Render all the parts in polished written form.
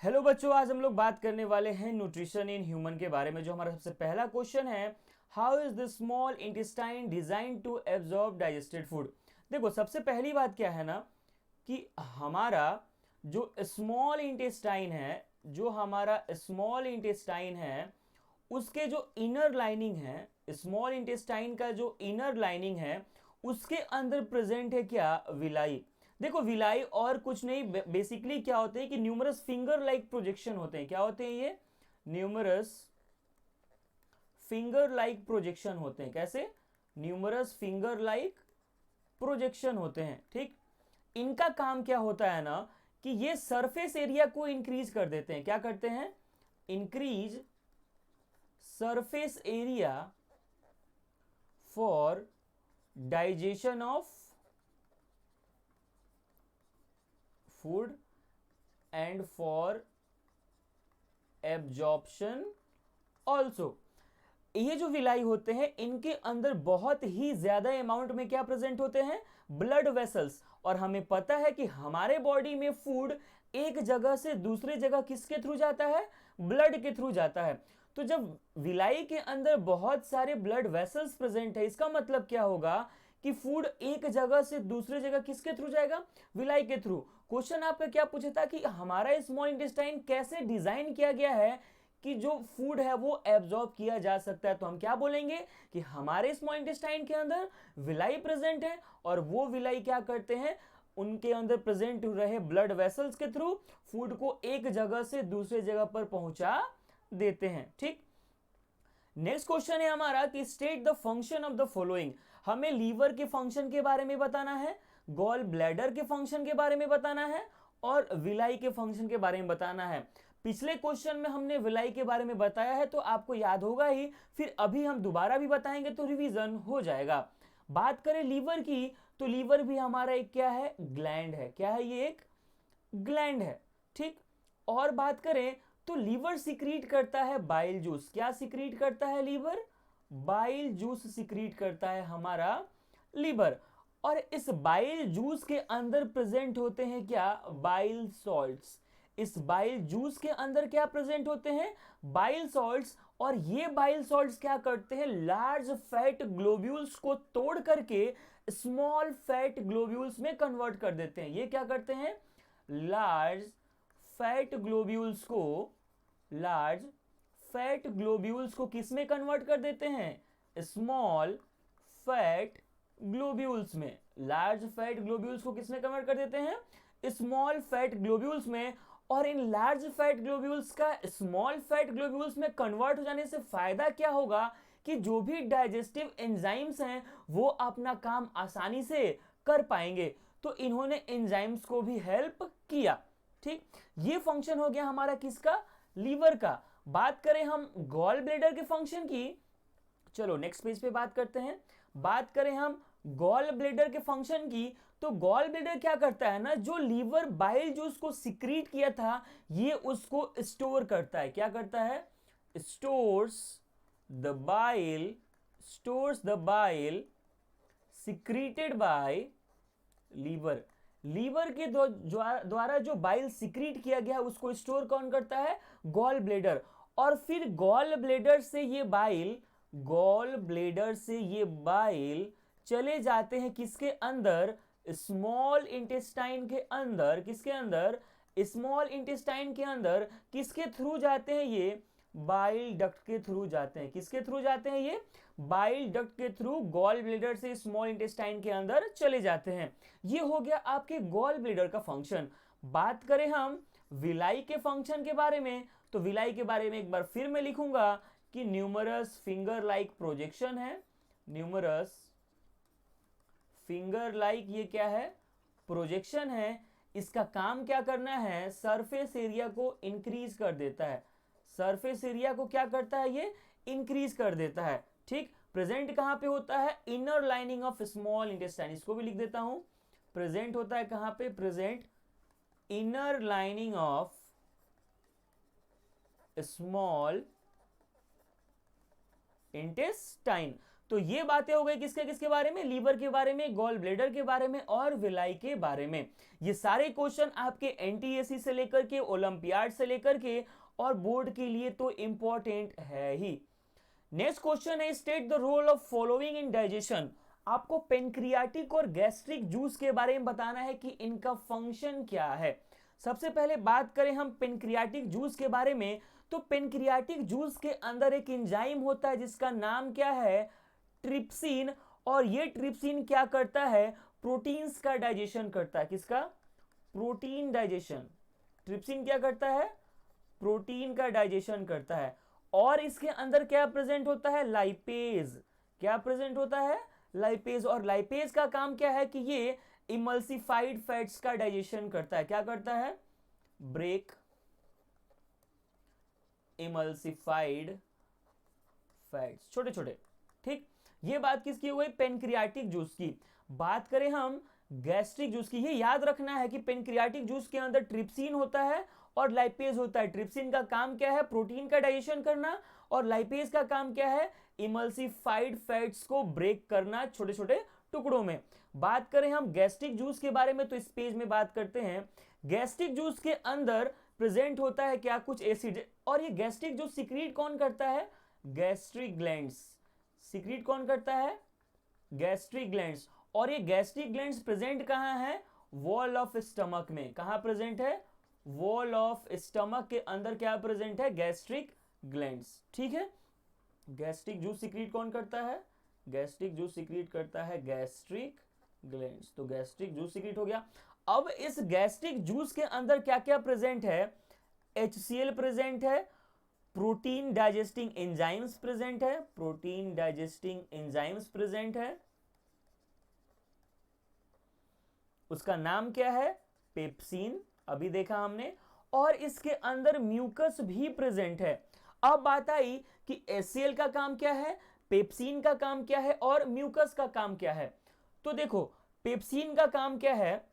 Hello बच्चों, आज हम लोग बात करने वाले हैं न्यूट्रिशन इन ह्यूमन के बारे में। जो हमारा सबसे पहला क्वेश्चन है, how is the small intestine design to absorb digested food. देखो, सबसे पहली बात क्या है ना कि हमारा जो स्मॉल इंटेस्टाइन है, उसके जो इनर लाइनिंग है, स्मॉल इंटेस्टाइन का जो इनर लाइनिंग है उसके अंदर प्रेजेंट है क्या, विलाई। देखो, विलाई और कुछ नहीं, बेसिकली क्या होते हैं कि न्यूमरस फिंगर लाइक प्रोजेक्शन होते हैं। क्या होते हैं ये? न्यूमरस फिंगर लाइक प्रोजेक्शन होते हैं। कैसे? न्यूमरस फिंगर लाइक प्रोजेक्शन होते हैं। ठीक, इनका काम क्या होता है ना कि ये सरफेस एरिया को इंक्रीज कर देते हैं। क्या करते हैं? Increase surface area for digestion of food and for absorption also. ये जो विलाई होते हैं इनके अंदर बहुत ही ज्यादा अमाउंट में क्या प्रेजेंट होते हैं? Blood vessels. और हमें पता है कि हमारे बॉडी में फूड एक जगह से दूसरे जगह किसके थ्रू जाता है? ब्लड के थ्रू जाता है। तो जब विलाई के अंदर बहुत सारे ब्लड वेसल्स प्रेजेंट है, इसका मतलब क्या होगा कि फूड एक जगह से दूसरे जगह किसके थ्रू जाएगा? विलाई के थ्रू। क्वेश्चन आपका क्या पूछा था कि हमारा स्मॉल इंटेस्टाइन कैसे डिजाइन किया गया है कि जो फूड है वो एब्जॉर्ब किया जा सकता है। तो हम क्या बोलेंगे कि हमारे स्मॉल इंटेस्टाइन के अंदर विलाई प्रेजेंट है और वो विलाई क्या करते हैं, उनके अंदर प्रेजेंट रहे ब्लड वेसल्स के थ्रू फूड को एक जगह से दूसरे जगह पर पहुंचा देते हैं। ठीक, नेक्स्ट क्वेश्चन है हमारा कि state the function of the following. हमें लीवर के फंक्शन के बारे में बताना है, गॉल ब्लैडर के फंक्शन के बारे में बताना है और विलाई के फंक्शन के बारे में बताना है। पिछले क्वेश्चन में हमने विलाई के बारे में बताया है तो आपको याद होगा ही, फिर अभी हम दोबारा भी बताएंगे तो रिवीजन हो जाएगा। बात करें लीवर की, तो लीवर भी हमारा एक क्या है? ग्लैंड है। क्या है ये? एक ग्लैंड है। ठीक, और बात करें तो लीवर सिक्रीट करता है बाइल जूस। क्या सिक्रीट करता है लीवर? बाइल जूस सिक्रीट करता है हमारा लीवर। और इस बाइल जूस के अंदर प्रेजेंट होते हैं क्या? Bile salts. इस बाइल जूस के अंदर क्या प्रेजेंट होते हैं? Bile salts. और ये बाइल सॉल्ट्स क्या करते हैं? लार्ज फैट ग्लोब्यूल्स को तोड़ करके स्मॉल फैट ग्लोब्यूल्स में कन्वर्ट कर देते हैं। ये क्या करते हैं? लार्ज फैट ग्लोब्यूल्स को किस में कन्वर्ट कर देते हैं? स्मॉल फैट ग्लोब्यूल्स में। लार्ज फैट ग्लोब्यूल्स को किस में कन्वर्ट कर देते हैं? स्मॉल फैट ग्लोब्यूल्स में। और इन लार्ज फैट ग्लोब्यूल्स का स्मॉल फैट ग्लोब्यूल्स में कन्वर्ट हो जाने से फायदा क्या होगा कि जो भी डाइजेस्टिव एंजाइम्स हैं वो अपना काम आसानी से कर पाएंगे। तो इन्होंने एंजाइम्स को भी हेल्प किया। ठीक, ये फंक्शन हो गया हमारा किसका? लीवर का। बात करें हम गॉल ब्लैडर के फंक्शन की, चलो नेक्स्ट पेज पे बात करते हैं। बात करें हम गॉल ब्लैडर के फंक्शन की, तो गॉल ब्लैडर क्या करता है ना, जो लीवर बाइल जूस को सिक्रीट किया था ये उसको स्टोर करता है। क्या करता है? Stores the bile secreted by liver. Liver के द्वारा जो बाइल सिक्रीट किया गया उसको स्टोर कौन करता है? Gall bladder. और फिर गॉल ब्लैडर से ये बाइल चले जाते हैं किसके अंदर? स्मॉल इंटेस्टाइन के अंदर। किसके अंदर? स्मॉल इंटेस्टाइन के अंदर। किसके थ्रू जाते हैं ये? बाइल डक्ट के थ्रू जाते हैं। किसके थ्रू जाते हैं ये? बाइल डक्ट के थ्रू गॉल ब्लैडर से स्मॉल इंटेस्टाइन के अंदर चले जाते हैं। ये हो गया आपके गॉल ब्लैडर का फंक्शन। बात करें हम विलाई के फंक्शन के बारे में, तो विलाई के बारे में एक बार फिर मैं लिखूंगा कि न्यूमरस फिंगर लाइक प्रोजेक्शन है। न्यूमरस फिंगर लाइक ये क्या है? प्रोजेक्शन है। इसका काम क्या करना है? सरफेस एरिया को इंक्रीज कर देता है। सरफेस एरिया को क्या करता है? ये इंक्रीज कर देता है। ठीक, प्रेजेंट कहां पे होता है? Inner lining of small intestine. इसको भी लिख देता हूं, प्रेजेंट होता है कहां पे? Present inner lining of small intestine. तो ये बातें हो गई किसके किसके बारे में, लीवर के बारे में, गॉल ब्लेडर के बारे में और विलाई के बारे में। ये सारे क्वेश्चन आपके एनटीएससी से लेकर के, ओलंपियाड से लेकर के और बोर्ड के लिए तो इंपॉर्टेंट है ही। नेक्स्ट क्वेश्चन है, state the role of following in digestion. आपको पेनक्रियाटिक और गैस्ट्रिक जूस के बारे में बताना है कि इनका फंक्शन क्या है। सबसे पहले बात करें हम पेनक्रियाटिक जूस के बारे में, तो पेनक्रियाटिक जूस के अंदर एक एंजाइम होता है जिसका नाम क्या है, ट्रिप्सिन। और ये ट्रिप्सिन क्या करता है, प्रोटीन्स का डाइजेशन करता है। किसका, प्रोटीन डाइजेशन। ट्रिप्सिन क्या करता है, प्रोटीन का डाइजेशन करता है। और इसके अंदर क्या प्रेजेंट होता है, लाइपेज। क्या प्रेजेंट होता है, लाइपेज। और लाइपेज का काम क्या है कि ये इमल्सिफाइड फैट्स का डाइजेशन करता है। क्या करता है, ब्रेक इमल्सिफाइड फैट्स, छोटे छोटे। ठीक, ये बात किसकी हो गई, पेनक्रियाटिक जूस की। बात करें हम गैस्ट्रिक जूस की, ये याद रखना है कि पेनक्रियाटिक जूस के अंदर ट्रिप्सिन होता है और लाइपेज होता है। ट्रिप्सिन का काम क्या है, प्रोटीन का डाइजेशन करना, और लाइपेज का काम क्या है, इमल्सिफाइड फैट्स को ब्रेक करना छोटे छोटे टुकड़ों में। बात करें हम गैस्ट्रिक जूस के बारे में, तो इस पेज में बात करते हैं। गैस्ट्रिक जूस के अंदर प्रेजेंट होता है क्या, कुछ एसिड। और ये गैस्ट्रिक जूस सीक्रेट कौन करता है, गैस्ट्रिक ग्लैंड्स। सीक्रेट कौन करता है, गैस्ट्रिक ग्लैंड्स। और ये गैस्ट्रिक ग्लैंड्स प्रेजेंट कहां है, वॉल ऑफ स्टमक में। कहां प्रेजेंट है, वॉल ऑफ स्टमक के अंदर क्या प्रेजेंट है, गैस्ट्रिक ग्लैंड्स। ठीक है, गैस्ट्रिक जूस सीक्रेट कौन करता है, गैस्ट्रिक जूस सीक्रेट करता है गैस्ट्रिक ग्लैंड्स। तो गैस्ट्रिक जूस सीक्रेट हो गया। अब इस गैस्ट्रिक जूस के अंदर क्या क्या प्रेजेंट है, HCl प्रेजेंट है, प्रोटीन डाइजेस्टिंग एंजाइम्स प्रेजेंट है, प्रोटीन डाइजेस्टिंग एंजाइम्स प्रेजेंट है। उसका नाम क्या है, पेप्सिन, अभी देखा हमने। और इसके अंदर म्यूकस भी प्रेजेंट है। अब बात आई कि HCl का काम क्या है, पेप्सिन का काम क्या है और म्यूकस का काम क्या है। तो देखो पेप्सिन का काम क्या है,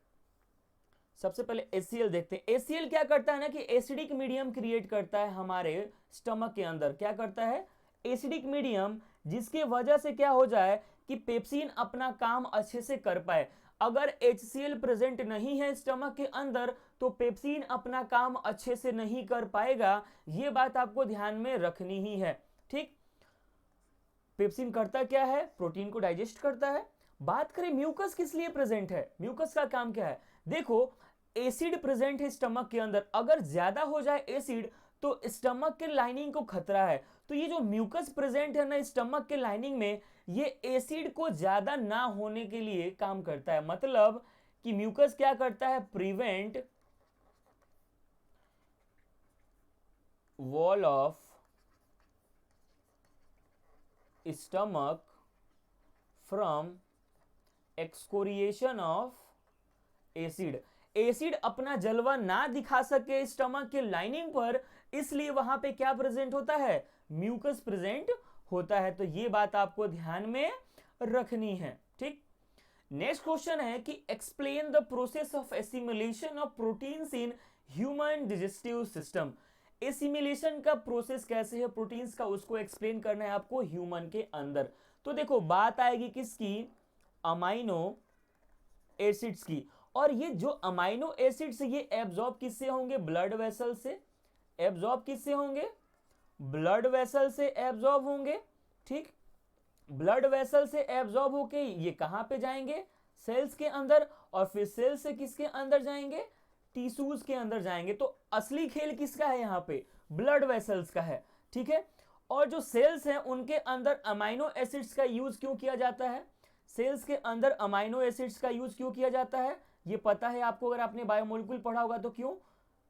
सबसे पहले HCl देखते हैं। HCl क्या करता है ना कि एसिडिक मीडियम क्रिएट करता है हमारे स्टमक के अंदर। क्या करता है, एसिडिक मीडियम, जिसके वजह से क्या हो जाए कि पेप्सिन अपना काम अच्छे से कर पाए। अगर HCl प्रेजेंट नहीं है स्टमक के अंदर तो पेप्सिन अपना काम अच्छे से नहीं कर पाएगा। यह बात आपको ध्यान में रखनी ही है। ठीक, पेप्सिन करता क्या है, प्रोटीन को डाइजेस्ट करता है। बात करें म्यूकस किस लिए प्रेजेंट है, म्यूकस का काम क्या है। देखो एसिड प्रेजेंट है स्टमक के अंदर, अगर ज्यादा हो जाए एसिड तो स्टमक के लाइनिंग को खतरा है। तो ये जो म्यूकस प्रेजेंट है ना स्टमक के लाइनिंग में, ये एसिड को ज्यादा ना होने के लिए काम करता है। मतलब कि म्यूकस क्या करता है, prevent wall of stomach from excoriation of acid. Acid अपना जलवा ना दिखा सके स्टमक के लाइनिंग पर, इसलिए वहां पे क्या प्रेजेंट होता है, म्यूकस प्रेजेंट होता है। तो ये बात आपको ध्यान में रखनी है। ठीक, नेक्स्ट क्वेश्चन है कि explain the process of assimilation of proteins in human digestive system. Assimilation का प्रोसेस कैसे है प्रोटीन्स का, उसको एक्सप्लेन करना है आपको ह्यूमन के अंदर। तो देखो बात आएगी किसकी, अमाइनो एसिड्स की। और ये जो अमाइनो एसिड्स ये एब्जॉर्ब किससे होंगे, ब्लड वेसल से। एब्जॉर्ब किससे होंगे, ब्लड वेसल से एब्जॉर्ब होंगे। ठीक, ब्लड वेसल से एब्जॉर्ब होके ये कहां पे जाएंगे, सेल्स के अंदर, और फिर सेल्स से किसके अंदर जाएंगे, टिश्यूज के अंदर जाएंगे। तो असली खेल किसका है यहाँ पे, ब्लड वेसल्स का है। ठीक है, और जो सेल्स हैं उनके अंदर अमाइनो एसिड्स का यूज क्यों किया जाता है, सेल्स के अंदर अमाइनो एसिड्स का यूज क्यों किया जाता है, ये पता है आपको अगर आपने बायोमोलिक्यूल पढ़ा होगा तो। क्यों,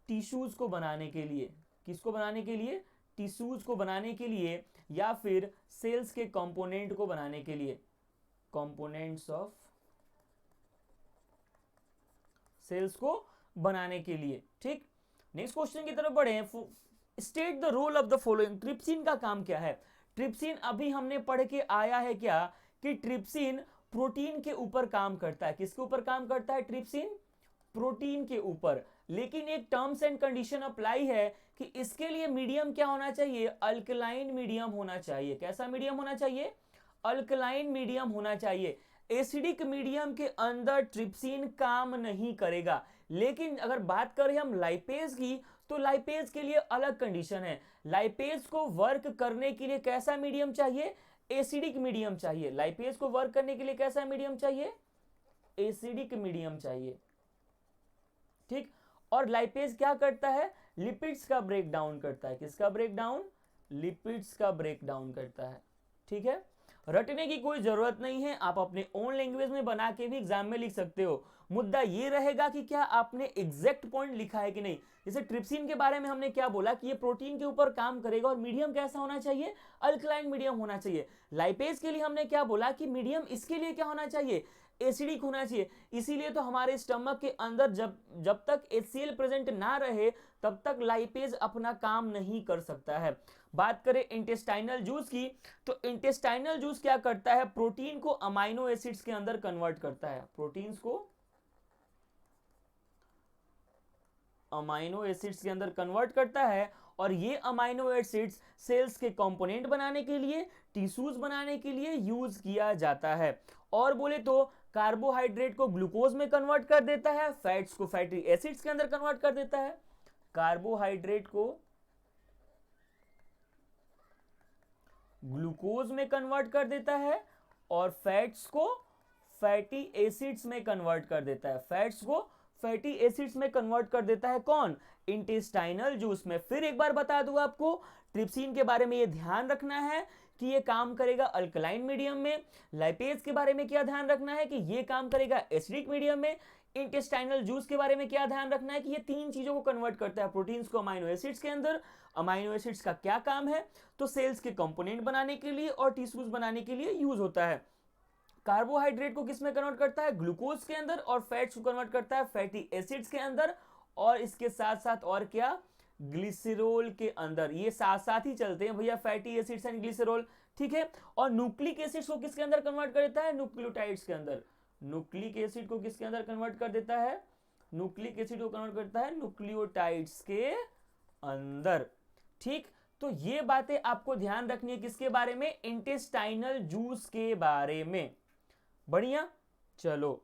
टिश्यूज को बनाने के लिए। किसको बनाने के लिए, टिश्यूज को बनाने के लिए, या फिर सेल्स के कंपोनेंट को बनाने के लिए, कंपोनेंट्स ऑफ सेल्स को बनाने के लिए। ठीक, नेक्स्ट क्वेश्चन की तरफ बढ़े। State the role of the following. Trypsin का काम क्या है, ट्रिप्सिन अभी हमने पढ़ के आया है क्या कि ट्रिप्सिन प्रोटीन के ऊपर काम करता है। किसके ऊपर काम करता है, ट्रिप्सिन प्रोटीन के ऊपर। लेकिन एक टर्म्स एंड कंडीशन अप्लाई है कि इसके लिए मीडियम क्या होना चाहिए, अल्कलाइन मीडियम होना चाहिए। कैसा मीडियम होना चाहिए, अल्कलाइन मीडियम होना चाहिए। एसिडिक मीडियम के अंदर ट्रिप्सिन काम नहीं करेगा। लेकिन अगर बात करें हम लाइपेज की, तो लाइपेज के लिए अलग कंडीशन है। लाइपेज को वर्क करने के लिए कैसा मीडियम चाहिए? एसिडिक मीडियम चाहिए। लाइपेज को वर्क करने के लिए कैसा मीडियम चाहिए? एसिडिक मीडियम चाहिए। ठीक। और लाइपेज क्या करता है? लिपिड्स का ब्रेक डाउन करता है। किसका ब्रेक डाउन? लिपिड्स का ब्रेक डाउन करता है। ठीक है, रटने की कोई जरूरत नहीं है, आप अपने ओन लैंग्वेज में बना के भी एग्जाम में लिख सकते हो। मुद्दा ये रहेगा कि क्या आपने एग्जैक्ट पॉइंट लिखा है कि नहीं। जैसे ट्रिप्सिन के बारे में हमने क्या बोला कि ये प्रोटीन के ऊपर काम करेगा और मीडियम कैसा होना चाहिए? अल्कलाइन मीडियम होना चाहिए। लाइपेज के लिए हमने क्या बोला कि मीडियम इसके लिए क्या होना चाहिए? एसिडिक होना चाहिए। इसीलिए तो हमारे स्टमक के अंदर जब तक HCl प्रेजेंट ना रहे तब तक लाइपेज अपना काम नहीं कर सकता है। बात करें इंटेस्टाइनल जूस की, तो इंटेस्टाइनल जूस क्या करता है? प्रोटीन को अमाइनो एसिड्स के अंदर कन्वर्ट करता है। प्रोटीन्स को अमाइनो एसिड्स के अंदर कन्वर्ट करता है और ये अमाइनो एसिड्स सेल्स के कंपोनेंट बनाने के लिए, टिश्यूज बनाने के लिए यूज किया जाता है। और बोले तो कार्बोहाइड्रेट को ग्लूकोज में कन्वर्ट कर देता है, फैट्स को फैटी एसिड्स के अंदर कन्वर्ट कर देता है। कार्बोहाइड्रेट को ग्लूकोज में कन्वर्ट कर देता है और फैट्स को फैटी एसिड्स में कन्वर्ट कर देता है। फैट्स को फैटी एसिड्स में कन्वर्ट कर देता है। कौन? इंटेस्टाइनल जूस में। फिर एक बार बता दूं आपको, ट्रिप्सिन के बारे में ये ध्यान रखना है कि ये काम करेगा अल्कलाइन मीडियम में। लाइपेज के बारे में क्या ध्यान रखना है कि ये काम करेगा एसिडिक मीडियम में। इंटेस्टाइनल जूस के बारे में क्या ध्यान रखना है कि ये तीन चीजों को कन्वर्ट करता है, प्रोटीन्स को अमाइनो एसिड्स के अंदर। अमाइनो एसिड्स का क्या काम है? तो सेल्स के कंपोनेंट बनाने के लिए और टिश्यूज बनाने के लिए यूज होता है। कार्बोहाइड्रेट को किस में कन्वर्ट करता है? ग्लूकोज के अंदर। और फैट्स को कन्वर्ट करता है फैटी एसिड्स के अंदर। और इसके साथ साथ और क्या? ग्लिसरॉल के अंदर। ये साथ साथ ही चलते हैं भैया, फैटी एसिड्स एंड ग्लिसरॉल। ठीक है। और न्यूक्लिक एसिड्स को किसके अंदर कन्वर्ट कर देता है? न्यूक्लियोटाइड्स के अंदर। न्यूक्लिक एसिड को किसके अंदर कन्वर्ट कर देता है? न्यूक्लिक एसिड को कन्वर्ट करता है न्यूक्लियोटाइड्स के अंदर। ठीक। तो ये बातें आपको ध्यान रखनी है किसके बारे में? इंटेस्टाइनल जूस के बारे में। बढ़िया। चलो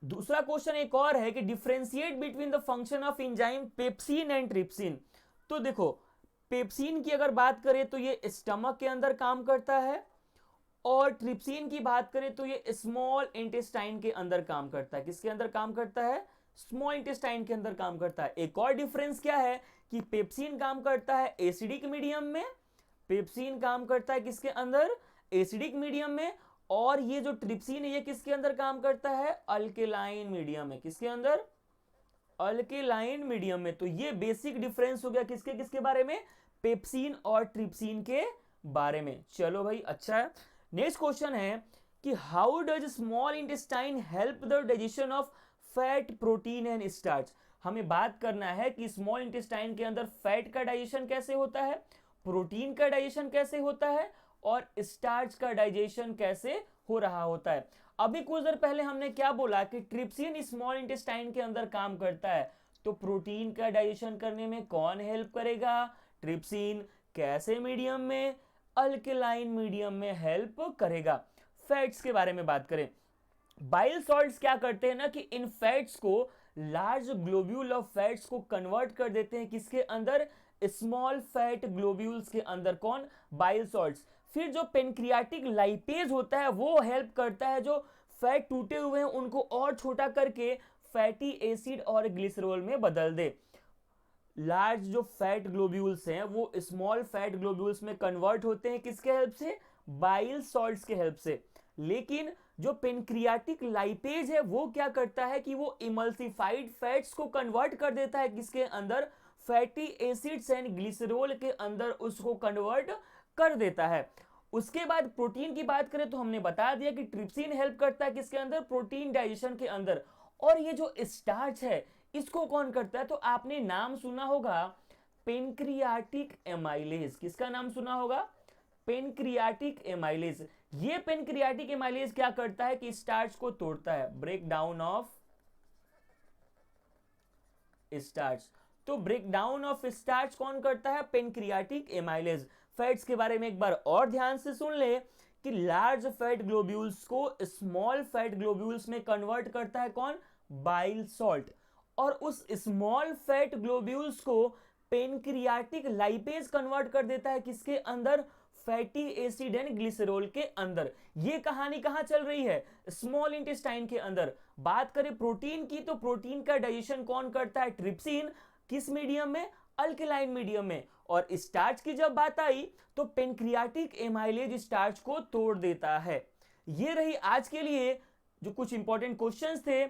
दूसरा क्वेश्चन एक और है कि differentiate between the function of enzyme pepsin and trypsin. तो देखो, पेप्सिन की अगर बात करें तो ये स्टमक के अंदर काम करता है, और ट्रिप्सिन की बात करें तो ये स्मॉल इंटेस्टाइन के अंदर काम करता है। किसके अंदर काम करता है? स्मॉल इंटेस्टाइन के अंदर काम करता है। एक और डिफरेंस क्या है कि पेप्सिन काम करता है एसिडिक मीडियम में। पेप्सिन काम करता है किसके अंदर? एसिडिक मीडियम में। और ये जो ट्रिप्सिन है ये किसके अंदर काम करता है? अल्केलाइन मीडियम में। किसके अंदर? अल्केलाइन मीडियम में। तो ये बेसिक डिफरेंस हो गया किसके किसके बारे में? पेप्सिन और ट्रिप्सिन के बारे में। चलो भाई, अच्छा है। नेक्स्ट क्वेश्चन है कि how does small intestine help the digestion of fat, protein and starch. हमें बात करना है कि स्मॉल इंटेस्टाइन के अंदर फैट का डाइजेशन कैसे होता है, प्रोटीन का डाइजेशन कैसे होता है, और स्टार्च का डाइजेशन कैसे हो रहा होता है। अभी कुछ देर पहले हमने क्या बोला कि ट्रिप्सिन स्मॉल इंटेस्टाइन के अंदर काम करता है, तो प्रोटीन का डाइजेशन करने में कौन हेल्प करेगा? ट्रिप्सिन। कैसे मीडियम में? अल्कलाइन मीडियम में हेल्प करेगा। फैट्स के बारे में बात करें, बाइल सॉल्ट्स क्या करते हैं ना कि इन फैट्स को, लार्ज ग्लोब्यूल ऑफ फैट्स को कन्वर्ट कर देते हैं किसके अंदर? स्मॉल फैट ग्लोब्यूल्स के अंदर। कौन? Bile salts. फिर जो पेनक्रियाटिक लाइपेज होता है वो हेल्प करता है जो फैट टूटे हुए हैं उनको और छोटा करके फैटी एसिड और ग्लिसरॉल में बदल दे। लार्ज जो फैट ग्लोब्यूल्स हैं वो स्मॉल फैट ग्लोब्यूल्स में कन्वर्ट होते हैं किसके हेल्प से? बाइल सॉल्ट्स के हेल्प से। लेकिन जो पेनक्रियाटिक लाइपेज है वो क्या करता है कि वो इमल्सिफाइड फैट्स को कन्वर्ट कर देता है किसके अंदर? फैटी एसिड्स एंड ग्लिसरॉल के अंदर उसको कन्वर्ट कर देता है। उसके बाद प्रोटीन की बात करें तो हमने बता दिया कि ट्रिप्सिन हेल्प करता है किसके अंदर? प्रोटीन डाइजेशन के अंदर। और ये जो स्टार्च है इसको कौन करता है? तो आपने नाम सुना होगा पेनक्रियाटिक एमाइलेज। किसका नाम सुना होगा? Pancreatic amylase. ये पेनक्रियाटिक एमाइलेज क्या करता है कि स्टार्च को तोड़ता है, ब्रेक डाउन ऑफ स्टार्च। तो ब्रेक डाउन ऑफ स्टार्च कौन करता है? Pancreatic amylase. फैट्स के बारे में एक बार और ध्यान से सुन ले कि लार्ज फैट ग्लोब्यूल्स को स्मॉल फैट ग्लोब्यूल्स में कन्वर्ट करता है कौन? Bile salt. और उस स्मॉल फैट ग्लोब्यूल्स को पेनक्रियाटिक लाइपेज कन्वर्ट कर देता है किसके अंदर? फैटी एसिड एंड ग्लिसरॉल के अंदर। ये कहानी कहां चल रही है? स्मॉल इंटेस्टाइन के अंदर। बात करें प्रोटीन की, तो प्रोटीन का डाइजेशन कौन करता है? ट्रिप्सिन। किस मीडियम में? अल्कलाइन मीडियम में। और स्टार्च की जब बात आई तो पेनक्रियाटिक एमाइलेज स्टार्च को तोड़ देता है। ये रही आज के लिए जो कुछ इंपॉर्टेंट क्वेश्चंस थे।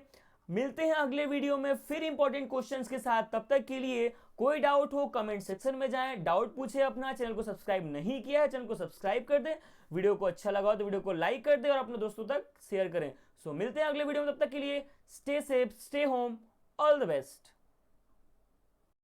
मिलते हैं अगले वीडियो में फिर इंपॉर्टेंट क्वेश्चंस के साथ। तब तक के लिए कोई डाउट हो कमेंट सेक्शन में जाएं, डाउट पूछे अपना। चैनल को सब्सक्राइब नहीं किया है, चैनल को सब्सक्राइब कर दे। वीडियो को अच्छा लगा तो वीडियो को लाइक कर दे और अपने दोस्तों तक शेयर करें। सो मिलते हैं अगले वीडियो में, तब तक के लिए stay safe, stay home, all the best.